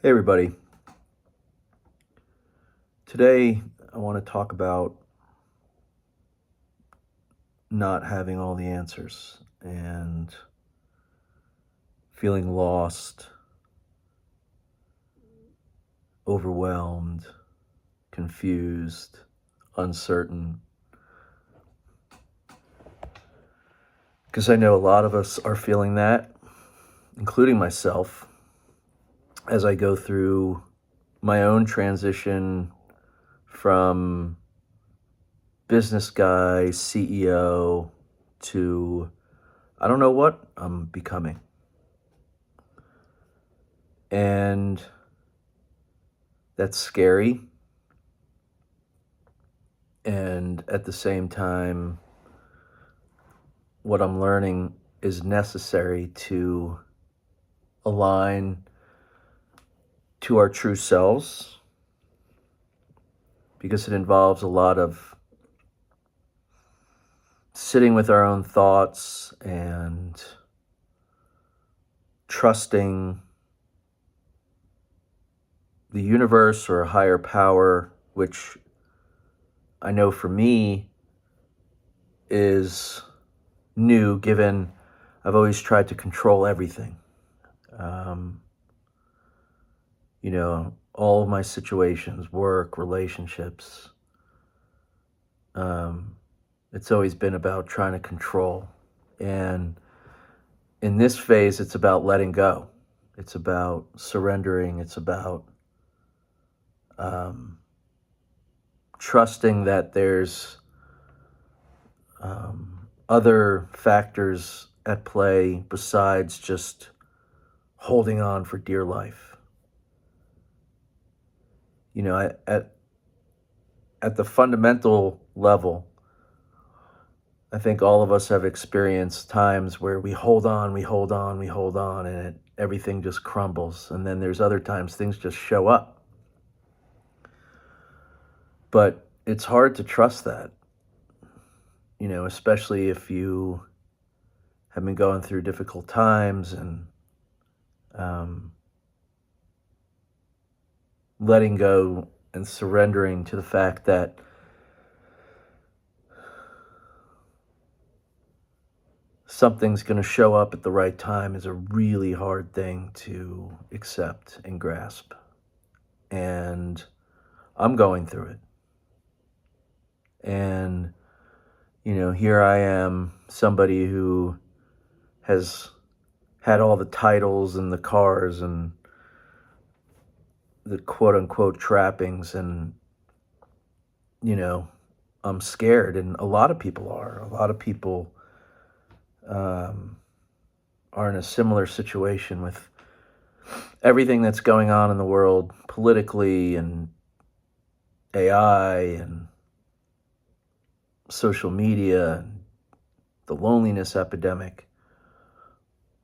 Hey, everybody. Today, I want to talk about not having all the answers and feeling lost, overwhelmed, confused, uncertain. Because I know a lot of us are feeling that, including myself, as I go through my own transition from business guy, CEO, to I don't know what I'm becoming. And that's scary. And at the same time, what I'm learning is necessary to align to our true selves, because it involves a lot of sitting with our own thoughts and trusting the universe or a higher power, which I know for me is new, given I've always tried to control everything. Um, all of my situations, work, relationships, um, it's always been about trying to control. And in this phase, it's about letting go. It's about surrendering. It's about um, trusting that there's other factors at play besides just holding on for dear life. At the fundamental level, I think all of us have experienced times where we hold on, we hold on, we hold on, and everything just crumbles. And then there's other times things just show up. But it's hard to trust that, especially if you have been going through difficult times and um, letting go and surrendering to the fact that something's going to show up at the right time is a really hard thing to accept and grasp. And I'm going through it. And, here I am, somebody who has had all the titles and the cars and the quote unquote trappings. And, you know, I'm scared. And a lot of people are. A lot of people um, are in a similar situation with everything that's going on in the world politically and AI and social media and the loneliness epidemic.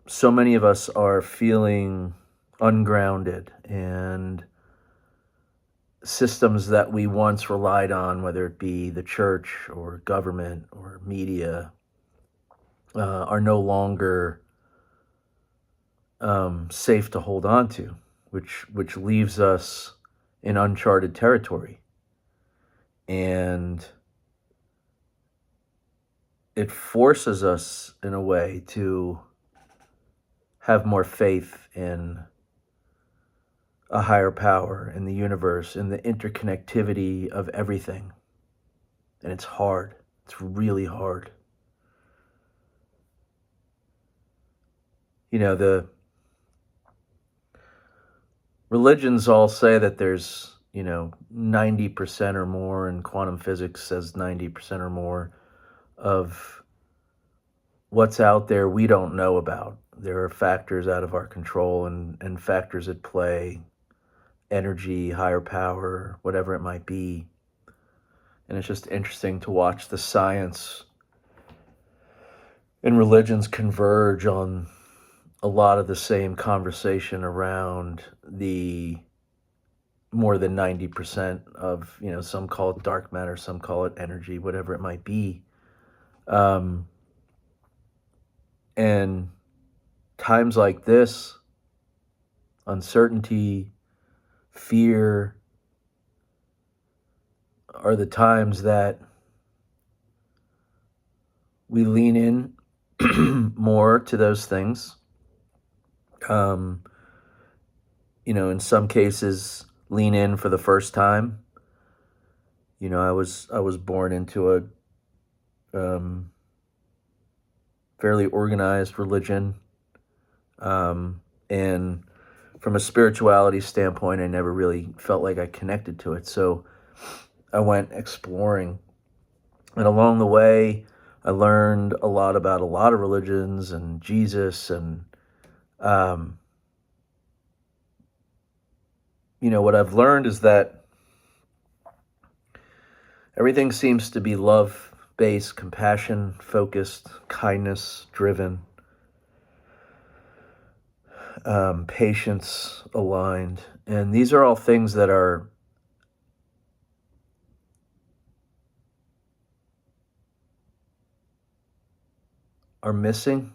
So many of us are feeling ungrounded, and systems that we once relied on, whether it be the church or government or media, are no longer safe to hold on to, which leaves us in uncharted territory. And it forces us in a way to have more faith in a higher power, in the universe, in the interconnectivity of everything. And it's hard. It's really hard. The religions all say that there's, 90% or more, and quantum physics says 90% or more of what's out there we don't know about. There are factors out of our control and factors at play, energy, higher power, whatever it might be. And it's just interesting to watch the science and religions converge on a lot of the same conversation around the more than 90% of, some call it dark matter, some call it energy, whatever it might be. Um, and times like this, uncertainty, fear are the times that we lean in more to those things. Um, in some cases, lean in for the first time. I was born into a um, fairly organized religion, and from a spirituality standpoint, I never really felt like I connected to it. So I went exploring, and along the way, I learned a lot about a lot of religions and Jesus, and um, what I've learned is that everything seems to be love based, compassion focused, kindness driven, patience aligned. And these are all things that are missing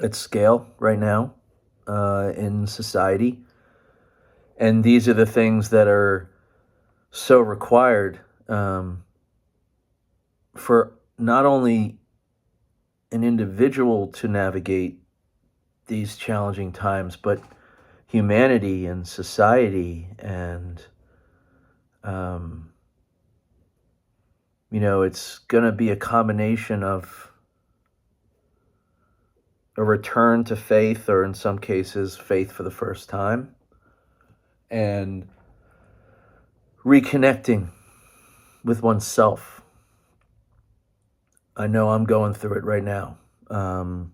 at scale right now in society. And these are the things that are so required for not only an individual to navigate these challenging times, but humanity and society. And, um, it's going to be a combination of a return to faith, or in some cases, faith for the first time, and reconnecting with oneself. I know I'm going through it right now. I'm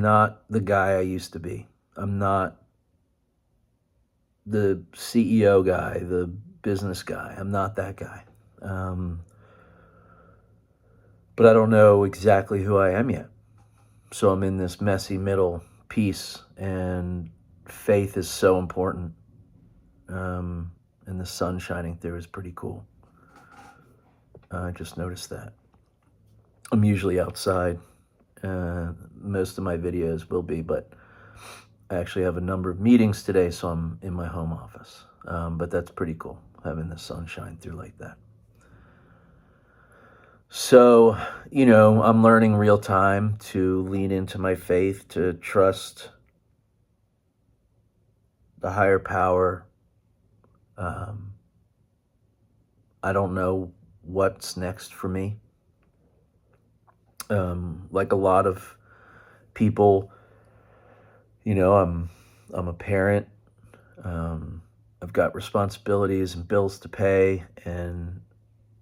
not the guy I used to be. I'm not the CEO guy, the business guy. I'm not that guy. But I don't know exactly who I am yet. So I'm in this messy middle piece, and faith is so important. And the sun shining through is pretty cool. I just noticed that. I'm usually outside. Most of my videos will be, but I actually have a number of meetings today, so I'm in my home office. But that's pretty cool, having the sun shine through like that. So, I'm learning real time to lean into my faith, to trust the higher power. I don't know what's next for me. Like a lot of people, I'm a parent. I've got responsibilities and bills to pay, and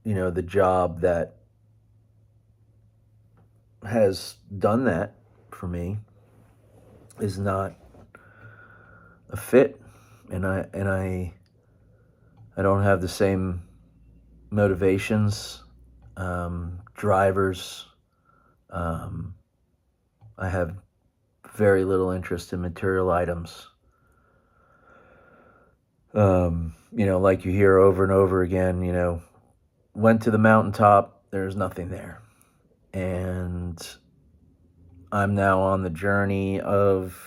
the job that has done that for me is not a fit, and I don't have the same motivations, drivers. I have very little interest in material items. Like you hear over and over again, went to the mountaintop, there's nothing there. And I'm now on the journey of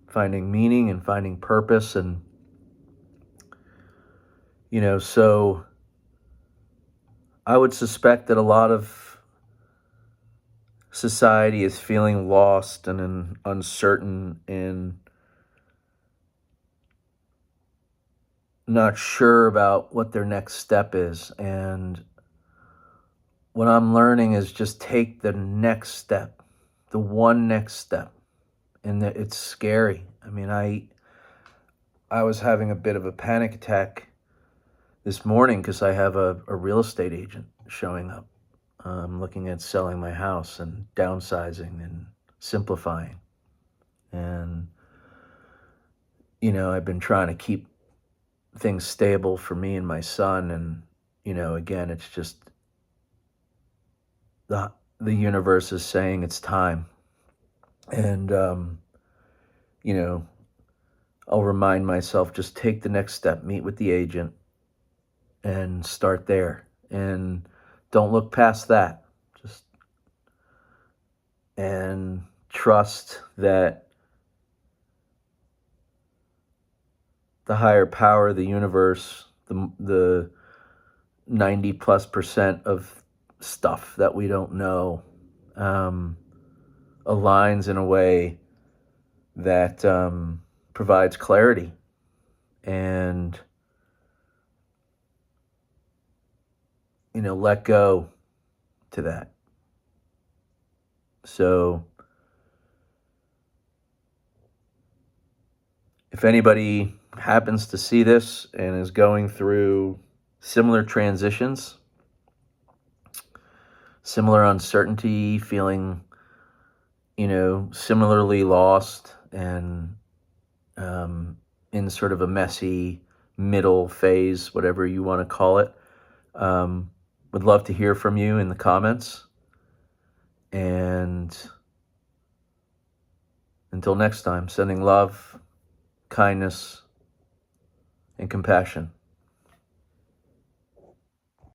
finding meaning and finding purpose. And, so I would suspect that a lot of society is feeling lost and uncertain and not sure about what their next step is. And what I'm learning is just take the next step, the one next step. And it's scary. I mean, I was having a bit of a panic attack this morning because I have a real estate agent showing up. I'm looking at selling my house and downsizing and simplifying. And, I've been trying to keep things stable for me and my son. And, again, it's just the universe is saying it's time. And, I'll remind myself, just take the next step, meet with the agent, and start there. And don't look past that. Just and trust that the higher power, the universe, the 90 plus percent of stuff that we don't know, um, aligns in a way that provides clarity, and let go to that. So if anybody happens to see this and is going through similar transitions, similar uncertainty, feeling similarly lost, and in sort of a messy middle phase, whatever you want to call it, would love to hear from you in the comments. And until next time, sending love, kindness, and compassion.